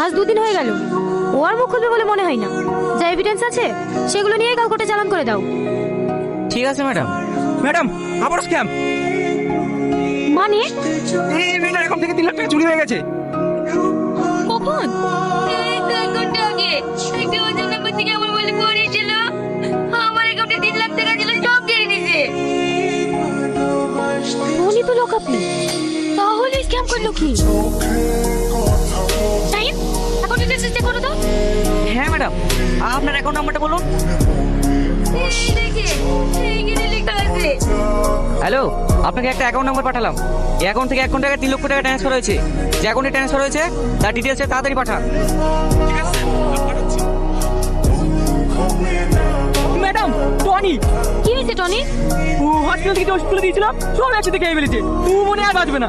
আজ 2 দিন হয়ে গেল, ও আর মুখ খুলবে বলে মনে হয় না। যা এভিডেন্স আছে সেগুলো নিয়ে কাল কোর্টে চালান করে দাও। ঠিক আছে ম্যাডাম। ম্যাডাম আবার স্ক্যাম। মানে এই মেয়েটার অ্যাকাউন্ট থেকে 3 লাখ টাকা চুরি হয়ে গেছে। কখন? এই তো 1 ঘন্টা আগে একটা ওজন নাম্বার থেকে আমার বলে করেছিল আমার অ্যাকাউন্টে 3 লাখ টাকা ছিল, সব কেড়ে নিয়েছে। উনি তো লোক আপনি, তাহলে স্ক্যাম করলো কি? টাইম এখন ডিটেইলস চেক করো তো। হ্যাঁ ম্যাডাম, আপনার অ্যাকাউন্ট নাম্বারটা বলুন। এই দেখে এইখানে লেখা আছে। হ্যালো, আপনাকে একটা অ্যাকাউন্ট নাম্বার পাঠালাম। এই অ্যাকাউন্ট থেকে 1 ঘন্টা আগে 3 লক্ষ টাকা ট্রান্সফার হয়েছে। যে অ্যাকাউন্টে ট্রান্সফার হয়েছে তার ডিটেলসে তাড়াতাড়ি পাঠান। Madam Tony. কি হয়েছে টনি? ও হসপিটাল থেকে ওষুধ তুলে দিয়েছিল, সব একসাথে খেয়ে ফেলেছে। ও মনে আর বাঁচবে না।